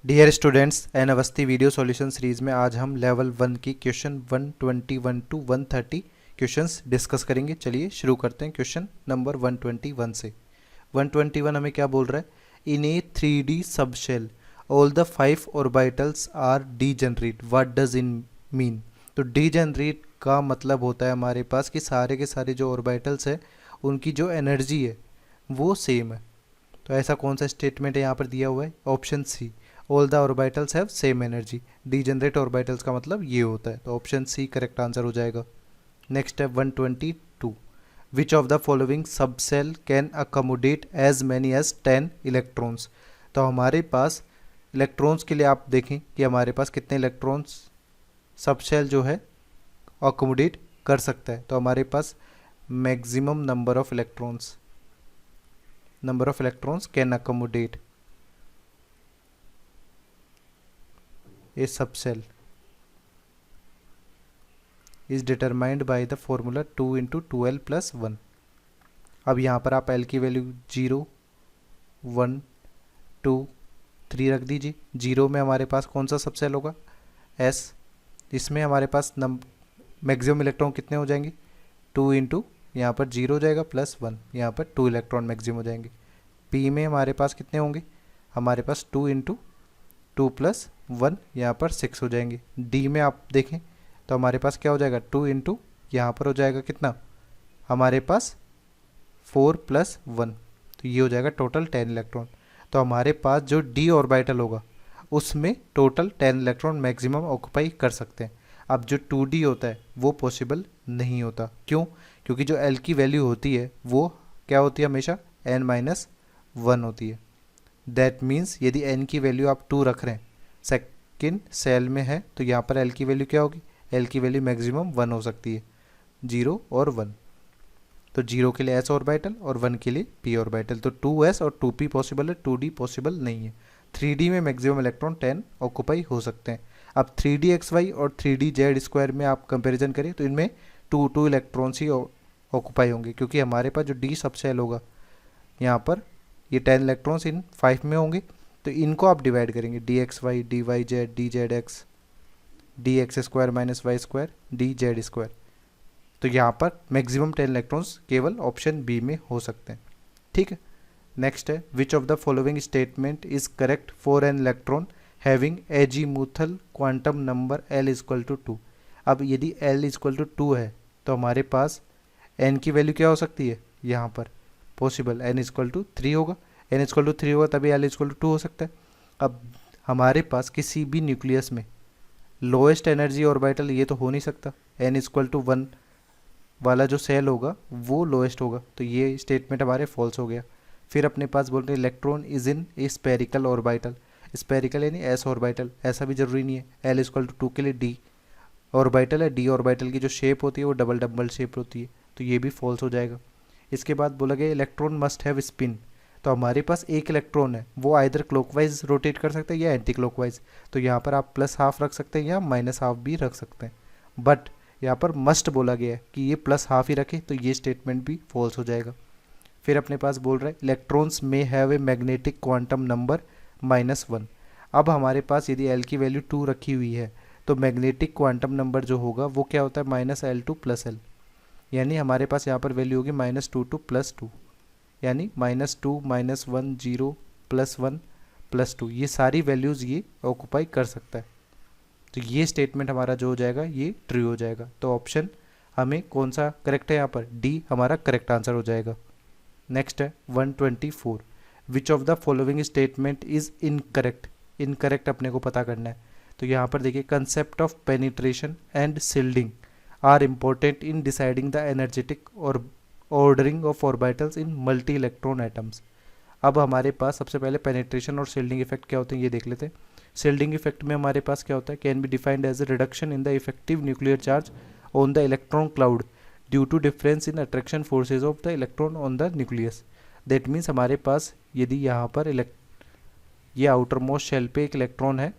Dear students, N Awasthi video solution series में आज हम लेवल 1 की क्वेश्चन 121 टू 130 क्वेश्चंस डिस्कस करेंगे। चलिए शुरू करते हैं क्वेश्चन नंबर 121 से। 121 हमें क्या बोल रहा है? In a 3D subshell all the 5 orbitals are degenerate. What does in mean? तो डीजेनरेट का मतलब होता है हमारे पास कि सारे के सारे जो ऑर्बिटल्स है उनकी जो एनर्जी है वो सेम है। तो ऐसा कौन सा स्टेटमेंट है यहाँ पर दिया हुआ है? Option C, all the orbitals have same energy. Degenerate orbitals का मतलब ये होता है, तो ऑप्शन सी करेक्ट आंसर हो जाएगा। नेक्स्ट है 122, which of the following subshell can accommodate as many as 10 electrons. तो हमारे पास इलेक्ट्रॉन्स के लिए आप देखें कि हमारे पास कितने इलेक्ट्रॉन्स सब सेल जो है अकोमोडेट कर सकता है। तो हमारे पास maximum number of electrons can accommodate a subcell is determined by the formula 2 into 2l plus 1। अब यहाँ पर आप l की वैल्यू 0, 1, 2, 3 रख दीजिए। 0 में हमारे पास कौन सा सबसेल होगा? s। इसमें हमारे पास मैक्सिमम इलेक्ट्रॉन कितने हो जाएंगे? 2 इंटू यहाँ पर 0 हो जाएगा प्लस 1, यहाँ पर 2 इलेक्ट्रॉन मैक्सिमम हो जाएंगे। p में हमारे पास कितने होंगे? हमारे पास 2 इंटू 2 प्लस 1, यहाँ पर 6 हो जाएंगे। डी में आप देखें तो हमारे पास क्या हो जाएगा? 2 इंटू यहाँ पर हो जाएगा कितना? हमारे पास 4 प्लस 1, तो ये हो जाएगा टोटल 10 इलेक्ट्रॉन। तो हमारे पास जो डी ऑर्बिटल होगा उसमें टोटल 10 इलेक्ट्रॉन मैक्सिमम ऑक्यूपाई कर सकते हैं। अब जो 2D होता है वो पॉसिबल नहीं होता। क्यों? क्योंकि जो L की वैल्यू होती है वो क्या होती है? हमेशा n-1 होती है। दैट मीन्स यदि n की वैल्यू आप 2 रख रहे हैं, सेकेंड सेल में है, तो यहाँ पर l की वैल्यू क्या होगी? l की वैल्यू मैक्सिमम 1 हो सकती है, 0 और 1। तो 0 के लिए s ऑर्बिटल और 1 के लिए p ऑर्बिटल। तो 2s और 2p पॉसिबल है, 2d पॉसिबल नहीं है। 3d में मैक्सिमम इलेक्ट्रॉन 10 ऑक्यूपाई हो सकते हैं। अब 3dxy और 3dz² में आप कंपेरिजन करें तो इनमें 2 इलेक्ट्रॉन्स ही ऑक्यूपाई होंगे, क्योंकि हमारे पास जो d सबसेल होगा यहाँ पर ये 10 इलेक्ट्रॉन्स इन 5 में होंगे। तो इनको आप डिवाइड करेंगे, dxy, dyz, dzx, dx² minus y² dz²। तो यहाँ पर मैक्सिमम 10 इलेक्ट्रॉन्स केवल ऑप्शन बी में हो सकते हैं। ठीक है। नेक्स्ट है, which of the following statement is correct for an electron having azimuthal quantum number l equal to 2। अब यदि l इक्वल टू 2 है तो हमारे पास n की वैल्यू क्या हो सकती है? यहाँ पर पॉसिबल n इक्वल टू 3 होगा। n इक्वल टू 3 होगा तभी l इक्वल टू 2 हो सकता है। अब हमारे पास किसी भी न्यूक्लियस में लोएस्ट एनर्जी ऑर्बिटल ये तो हो नहीं सकता। n इक्वल टू 1 वाला जो सेल होगा वो लोएस्ट होगा, तो ये स्टेटमेंट हमारे फॉल्स हो गया। फिर अपने पास बोल रहे electron is in a spherical orbital. Spherical यानी s ऑर्बिटल, ऐसा भी जरूरी नहीं है। l इक्वल टू 2 के लिए d ऑर्बिटल है, d ऑर्बिटल की जो शेप होती है वो डबल डबल शेप होती है, तो ये भी फॉल्स हो जाएगा। इसके बाद बोला गया इलेक्ट्रॉन मस्ट हैव स्पिन। तो हमारे पास एक इलेक्ट्रॉन है, वो आइदर क्लॉकवाइज रोटेट कर सकते हैं या एंटी क्लॉकवाइज। तो यहाँ पर आप +½ रख सकते हैं या -½ भी रख सकते हैं, बट यहाँ पर मस्ट बोला गया है कि ये +½ ही रखे, तो ये स्टेटमेंट भी फॉल्स हो जाएगा। फिर अपने पास बोल रहा है इलेक्ट्रॉन्स में have a magnetic quantum number -1। अब हमारे पास यदि l की वैल्यू 2 रखी हुई है तो मैग्नेटिक क्वांटम नंबर जो होगा वो क्या होता है? -L2 + l, यानी हमारे पास यहाँ पर वैल्यू होगी -2 to +2, यानी -2, -1, 0, +1, +2, ये सारी वैल्यूज़ ये ऑक्यूपाई कर सकता है। तो ये स्टेटमेंट हमारा जो हो जाएगा ये ट्रू हो जाएगा। तो ऑप्शन हमें कौन सा करेक्ट है? यहाँ पर डी हमारा करेक्ट आंसर हो जाएगा। नेक्स्ट है 124, which of the following statement is incorrect. Incorrect अपने को पता करना है। तो यहाँ पर देखिए, concept of penetration and shielding are important in deciding the energetic और ordering of orbitals in multi electron atoms. अब हमारे पास सबसे पहले पेनिट्रेशन और शिल्डिंग इफेक्ट क्या होते हैं ये देख लेते हैं। शिल्डिंग इफेक्ट में हमारे पास क्या होता है? Can be defined as a reduction in the effective nuclear charge on the electron cloud due to difference in attraction forces of the electron on the nucleus. That means हमारे पास यदि यहाँ पर ये आउटर मोस्ट शेल पे एक electron है,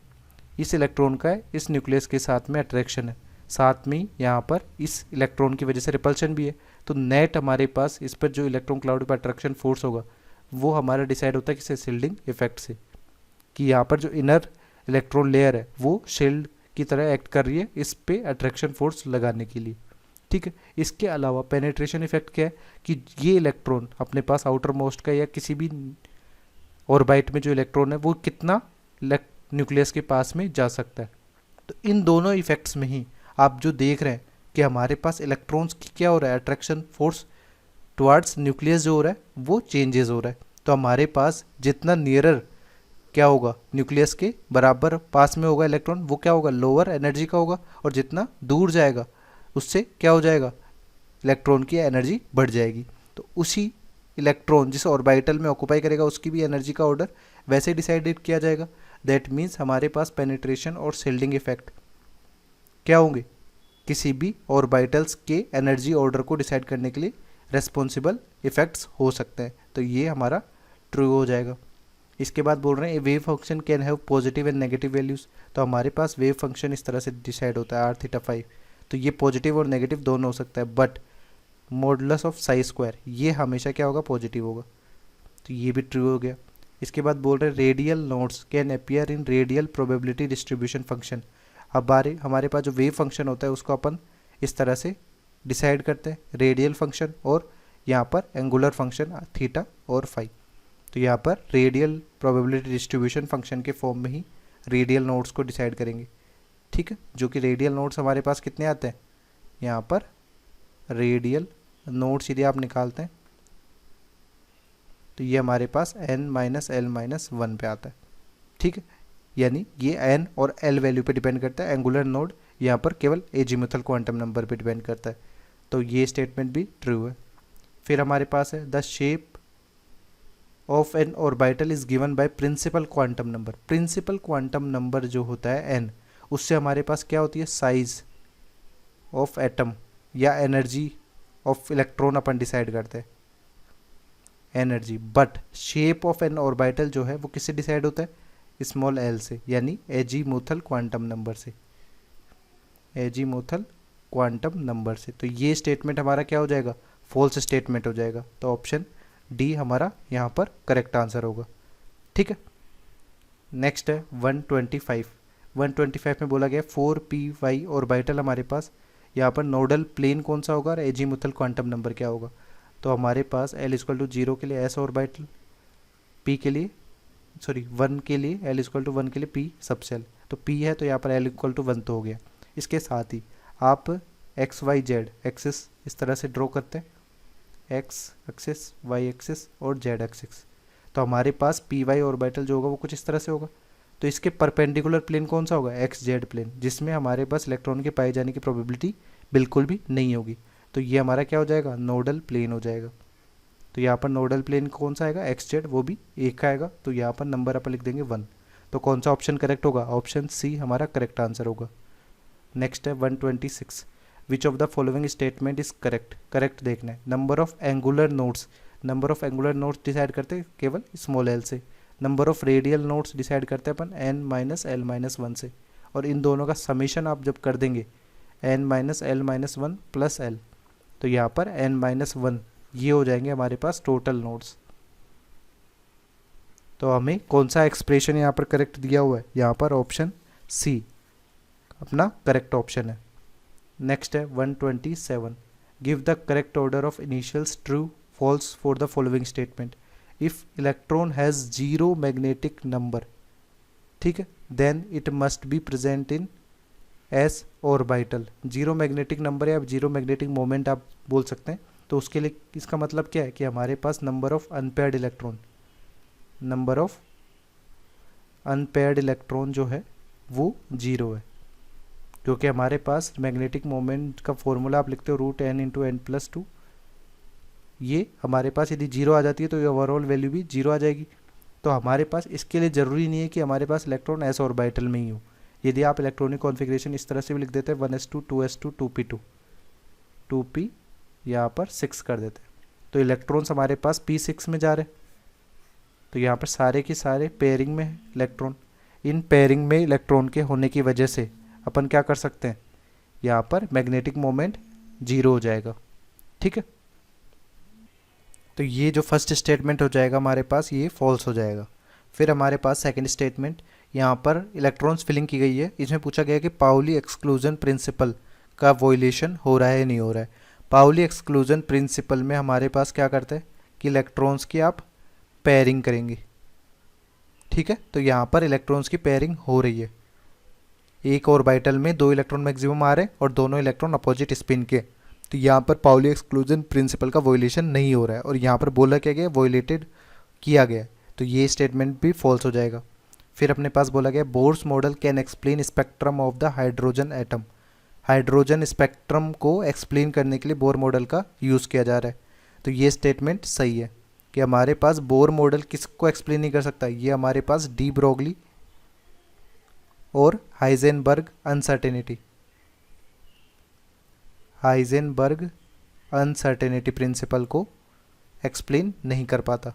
इस इलेक्ट्रॉन का इस न्यूक्लियस के साथ में अट्रैक्शन है, साथ में यहाँ पर इस इलेक्ट्रॉन की वजह से रिपल्शन भी है, तो नेट हमारे पास इस पर जो इलेक्ट्रॉन क्लाउड पर अट्रैक्शन फोर्स होगा वो हमारा डिसाइड होता है किससे? शिल्डिंग इफेक्ट से। कि यहाँ पर जो इनर इलेक्ट्रॉन लेयर है वो शील्ड की तरह एक्ट कर रही है इस पे अट्रैक्शन फोर्स लगाने के लिए। ठीक है, इसके अलावा पेनेट्रेशन इफेक्ट क्या है कि ये इलेक्ट्रॉन अपने पास आउटर मोस्ट का या किसी भी ऑर्बिट में जो इलेक्ट्रॉन है वो कितना न्यूक्लियस के पास में जा सकता है। तो इन दोनों इफेक्ट्स में ही आप जो देख रहे हैं कि हमारे पास इलेक्ट्रॉन्स की क्या हो रहा है, अट्रैक्शन फोर्स टुवर्ड्स न्यूक्लियस जो हो रहा है वो चेंजेस हो रहा है। तो हमारे पास जितना नियरर क्या होगा न्यूक्लियस के बराबर पास में होगा इलेक्ट्रॉन, वो क्या होगा, लोअर एनर्जी का होगा, और जितना दूर जाएगा उससे क्या हो जाएगा, इलेक्ट्रॉन की एनर्जी बढ़ जाएगी। तो उसी इलेक्ट्रॉन जिस ऑर्बिटल में ऑक्यूपाई करेगा उसकी भी एनर्जी का ऑर्डर वैसे डिसाइडेड किया जाएगा। दैट मीन्स हमारे पास पेनिट्रेशन और शिल्डिंग इफेक्ट क्या होंगे, किसी भी ऑर्बिटल्स के एनर्जी ऑर्डर को डिसाइड करने के लिए रेस्पॉन्सिबल इफेक्ट्स हो सकते हैं। तो ये हमारा ट्रू हो जाएगा। इसके बाद बोल रहे हैं a wave function can have positive and negative values. तो हमारे पास वेव फंक्शन इस तरह से डिसाइड होता है r θ φ। तो ये पॉजिटिव और नेगेटिव दोनों हो सकता है, but modulus of Sai square ये हमेशा क्या होगा, पॉजिटिव होगा। तो ये भी ट्रू हो गया। इसके बाद बोल रहे हैं radial nodes can appear in radial probability distribution function. अब हमारे पास जो वेव फंक्शन होता है उसको अपन इस तरह से डिसाइड करते हैं, रेडियल फंक्शन और यहाँ पर एंगुलर फंक्शन थीटा और फाई। तो यहाँ पर रेडियल प्रोबेबिलिटी डिस्ट्रीब्यूशन फंक्शन के फॉर्म में ही रेडियल नोड्स को डिसाइड करेंगे। ठीक है, जो कि रेडियल नोड्स हमारे पास कितने आते हैं, यहाँ पर रेडियल नोड्स यदि आप निकालते हैं तो ये हमारे पास n-l-1 पे आता है। ठीक है, यानी ये n और l वैल्यू पे डिपेंड करता है, एंगुलर नोड यहाँ पर केवल एजीमुथल क्वांटम नंबर पे डिपेंड करता है। तो ये स्टेटमेंट भी ट्रू है। फिर हमारे पास है the shape of an orbital is given by principal quantum number. Principal quantum number जो होता है n, उससे हमारे पास क्या होती है, साइज ऑफ एटम या energy of electron upon decide करते हैं, energy. But shape of an orbital जो है वो किससे डिसाइड होता है, स्मॉल एल से, यानी एजीमुथल क्वांटम नंबर से, एजीमुथल क्वांटम नंबर से। तो ये स्टेटमेंट हमारा क्या हो जाएगा, फॉल्स स्टेटमेंट हो जाएगा। तो ऑप्शन डी हमारा यहाँ पर करेक्ट आंसर होगा। ठीक है, नेक्स्ट है 125। 125 में बोला गया 4p5 ऑर्बिटल हमारे पास, यहाँ पर नोडल प्लेन कौन सा होगा और एजीमुथल क्वांटम नंबर क्या होगा। तो हमारे पास l=0 के लिए s ऑर्बिटल, p के लिए 1 के लिए l=1 के लिए p सबसेल। तो p है तो यहाँ पर l=1 तो हो गया। इसके साथ ही आप एक्स वाई जेड एक्सिस इस तरह से ड्रॉ करते हैं, एक्स एक्सिस, वाई एक्सिस और जेड एक्सिस। तो हमारे पास पी वाई ऑर्बिटल जो होगा वो कुछ इस तरह से होगा। तो इसके परपेंडिकुलर प्लेन कौन सा होगा, एक्स जेड प्लेन, जिसमें हमारे पास इलेक्ट्रॉन के पाए जाने की प्रोबेबिलिटी बिल्कुल भी नहीं होगी। तो ये हमारा क्या हो जाएगा, नोडल प्लेन हो जाएगा। तो यहाँ पर नोडल प्लेन कौन सा आएगा, एक्स जेड, वो भी एक का आएगा। तो यहाँ पर नंबर अपन लिख देंगे 1। तो कौन सा ऑप्शन करेक्ट होगा, ऑप्शन सी हमारा करेक्ट आंसर होगा। नेक्स्ट है 126। विच of the following statement is correct. Correct देखना है। Number of angular nodes, number of angular nodes decide करते हैं केवल स्मॉल एल से। Number of radial nodes decide करते हैं अपन n-l-1 से। और इन दोनों का समीशन आप जब कर देंगे n-l-1 प्लस l, तो यहाँ पर n-1 ये हो जाएंगे हमारे पास टोटल नोड्स। तो हमें कौन सा एक्सप्रेशन यहाँ पर करेक्ट दिया हुआ है, यहाँ पर ऑप्शन सी अपना करेक्ट ऑप्शन है। नेक्स्ट है 127। Give the correct order of initials true false for the following statement. If electron has 0 magnetic number, ठीक है, then it must be present in S orbital. 0 magnetic number या 0 magnetic moment आप बोल सकते हैं। तो उसके लिए इसका मतलब क्या है कि हमारे पास number of unpaired electron, number of unpaired electron जो है वो 0 है, क्योंकि हमारे पास मैग्नेटिक मोमेंट का फॉर्मूला आप लिखते हो √n × n+2। ये हमारे पास यदि 0 आ जाती है तो ये ओवरऑल वैल्यू भी 0 आ जाएगी। तो हमारे पास इसके लिए ज़रूरी नहीं है कि हमारे पास इलेक्ट्रॉन एस ऑर्बिटल में ही हो। यदि आप इलेक्ट्रॉनिक कॉन्फ़िगरेशन इस तरह से भी लिख देते हैं 1s2 2s2 2p2, 2p यहाँ पर 6 कर देते हैं, तो इलेक्ट्रॉन्स हमारे पास p6 में जा रहे हैं। तो यहाँ पर सारे के सारे पेयरिंग में है इलेक्ट्रॉन। इन पेयरिंग में इलेक्ट्रॉन के होने की वजह से अपन क्या कर सकते हैं, यहाँ पर मैग्नेटिक मोमेंट 0 हो जाएगा। ठीक है, तो ये जो फर्स्ट स्टेटमेंट हो जाएगा हमारे पास ये फॉल्स हो जाएगा। फिर हमारे पास सेकंड स्टेटमेंट, यहाँ पर इलेक्ट्रॉन्स फिलिंग की गई है। इसमें पूछा गया कि पाउली एक्सक्लूजन प्रिंसिपल का वॉयलेशन हो रहा है या नहीं हो रहा है। पाउली एक्सक्लूजन प्रिंसिपल में हमारे पास क्या करता है कि इलेक्ट्रॉन्स की आप पेयरिंग करेंगे, ठीक है। तो यहाँ पर इलेक्ट्रॉन्स की पेयरिंग हो रही है, एक ऑर्बिटल में 2 इलेक्ट्रॉन मैक्सिमम आ रहे हैं और दोनों इलेक्ट्रॉन अपोजिट स्पिन के। तो यहाँ पर पाउली एक्सक्लूजन प्रिंसिपल का वॉयलेशन नहीं हो रहा है, और यहाँ पर बोला क्या गया, वॉयलेटेड किया गया है, तो ये स्टेटमेंट भी फॉल्स हो जाएगा। फिर अपने पास बोला गया Bohr's model can explain spectrum of the hydrogen atom. Hydrogen spectrum को एक्सप्लेन करने के लिए बोर मॉडल का यूज़ किया जा रहा है, तो ये स्टेटमेंट सही है कि हमारे पास बोर मॉडल किसको एक्सप्लेन नहीं कर सकता, ये हमारे पास डी ब्रोगली और हाइजेनबर्ग अनसर्टेनिटी प्रिंसिपल को एक्सप्लेन नहीं कर पाता,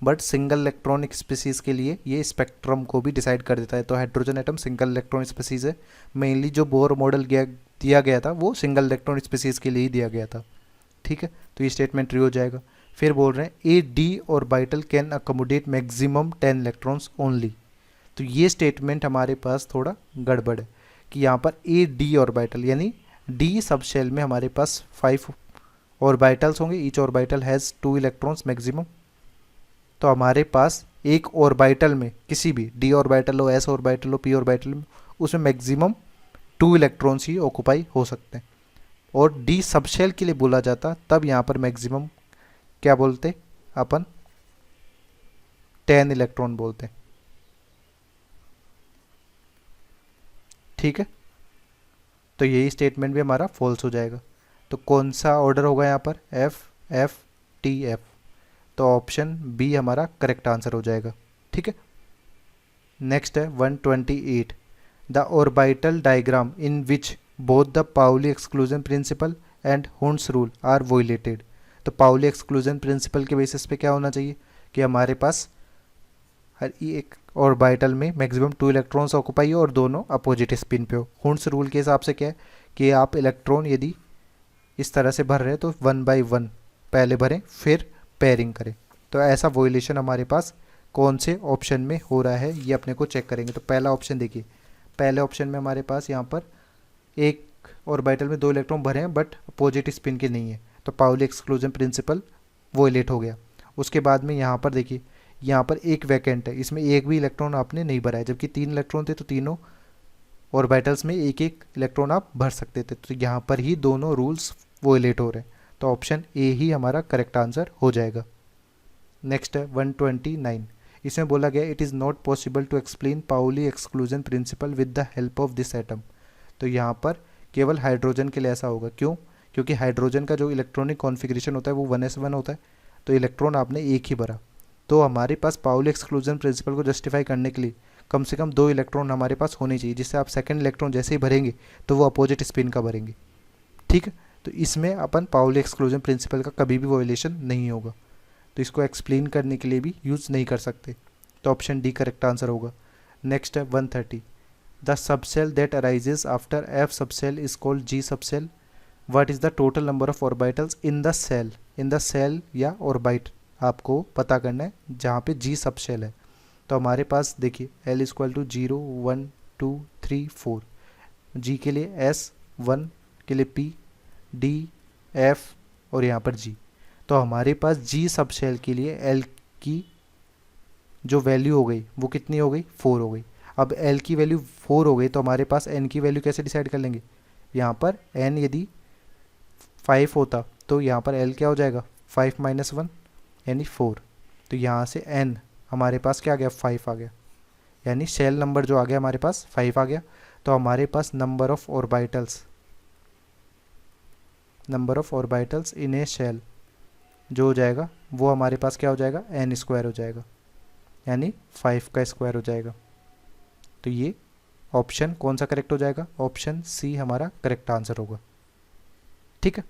बट सिंगल इलेक्ट्रॉनिक स्पीसीज़ के लिए ये स्पेक्ट्रम को भी डिसाइड कर देता है। तो hydrogen atom single electron species है, मेनली जो बोर मॉडल दिया गया था वो सिंगल इलेक्ट्रॉन स्पीसीज़ के लिए ही दिया गया था, ठीक है। तो ये स्टेटमेंट ट्रू हो जाएगा। फिर बोल रहे हैं A D orbital can accommodate maximum 10 electrons only. तो ये स्टेटमेंट हमारे पास थोड़ा गड़बड़ है कि यहाँ पर ए डी ऑर्बिटल यानी डी सब शेल में हमारे पास 5 ऑर्बिटल्स होंगे, each orbital has 2 electrons maximum. तो हमारे पास एक ऑर्बिटल में किसी भी डी ऑर्बिटल हो, एस ऑर्बिटल हो, पी ऑर्बिटल में, उसमें मैक्सिमम 2 इलेक्ट्रॉन्स ही ऑक्यूपाई हो सकते हैं। और डी सबशेल के लिए बोला जाता तब यहाँ पर मैक्सिमम क्या बोलते अपन, 10 इलेक्ट्रॉन बोलते, ठीक है। तो यही स्टेटमेंट भी हमारा फॉल्स हो जाएगा। तो कौन सा ऑर्डर होगा यहाँ पर, एफ एफ टी एफ, तो ऑप्शन बी हमारा करेक्ट आंसर हो जाएगा, ठीक है। नेक्स्ट है 128, the orbital diagram in which both the Pauli exclusion principle and Hund's rule are violated. तो पाउली एक्सक्लूजन प्रिंसिपल के बेसिस पे क्या होना चाहिए कि हमारे पास हर एक ऑर्बिटल में मैक्सिमम 2 इलेक्ट्रॉन्स ऑक्यूपाई हो और दोनों अपोजिट स्पिन पे हो। हुंड्स रूल के हिसाब से क्या है कि आप इलेक्ट्रॉन यदि इस तरह से भर रहे हैं तो 1 by 1 पहले भरें फिर पेयरिंग करें। तो ऐसा वॉयलेशन हमारे पास कौन से ऑप्शन में हो रहा है ये अपने को चेक करेंगे। तो पहला ऑप्शन देखिए, पहले ऑप्शन में हमारे पास यहाँ पर एक ऑर्बिटल में 2 इलेक्ट्रॉन भरे हैं बट अपोजिट स्पिन के नहीं है, तो पाउली एक्सक्लूजन प्रिंसिपल वॉयलेट हो गया। उसके बाद में यहाँ पर देखिए, यहाँ पर एक वैकेंट है, इसमें एक भी इलेक्ट्रॉन आपने नहीं भरा है, जबकि 3 इलेक्ट्रॉन थे तो तीनों ऑर्बिटल्स में एक एक इलेक्ट्रॉन आप भर सकते थे। तो यहाँ पर ही दोनों रूल्स वॉयलेट हो रहे हैं, तो ऑप्शन ए ही हमारा करेक्ट आंसर हो जाएगा। नेक्स्ट है 129, इसमें बोला गया it is not possible to explain Pauli exclusion principle with the help of this atom. तो यहाँ पर केवल हाइड्रोजन के लिए ऐसा होगा, क्यों, क्योंकि हाइड्रोजन का जो इलेक्ट्रॉनिक कॉन्फ़िगरेशन होता है वो 1s1 होता है, तो इलेक्ट्रॉन आपने एक ही भरा। तो हमारे पास पाउली एक्सक्लूजन प्रिंसिपल को जस्टिफाई करने के लिए कम से कम 2 इलेक्ट्रॉन हमारे पास होने चाहिए, जिससे आप सेकंड इलेक्ट्रॉन जैसे ही भरेंगे तो वो अपोजिट स्पिन का भरेंगे, ठीक है। तो इसमें अपन पाउली एक्सक्लूजन प्रिंसिपल का कभी भी वॉयलेशन नहीं होगा, तो इसको एक्सप्लेन करने के लिए भी यूज़ नहीं कर सकते, तो ऑप्शन डी करेक्ट आंसर होगा। नेक्स्ट है 130, the subshell that arises after F subshell is called G subshell. What is the total number of orbitals in the shell. In the shell या ऑर्बिट आपको पता करना है जहाँ पे जी सबसेल है। तो हमारे पास देखिए L इक्वल टू 0 1 2 3 4, जी के लिए S, 1 के लिए P, D, F और यहाँ पर G। तो हमारे पास जी सबसेल के लिए L की जो वैल्यू हो गई वो कितनी हो गई, 4 हो गई। अब L की वैल्यू 4 हो गई तो हमारे पास N की वैल्यू कैसे डिसाइड कर लेंगे, यहाँ पर N यदि 5 होता तो यहाँ पर L क्या हो जाएगा, 5 - 1 यानी 4। तो यहाँ से N हमारे पास क्या आ गया, 5 आ गया, यानी शेल नंबर जो आ गया हमारे पास 5 आ गया। तो हमारे पास number of orbitals in a shell जो हो जाएगा वो हमारे पास क्या हो जाएगा, n² हो जाएगा, यानी 5 का स्क्वायर हो जाएगा। तो ये ऑप्शन कौन सा करेक्ट हो जाएगा, ऑप्शन सी हमारा करेक्ट आंसर होगा, ठीक है।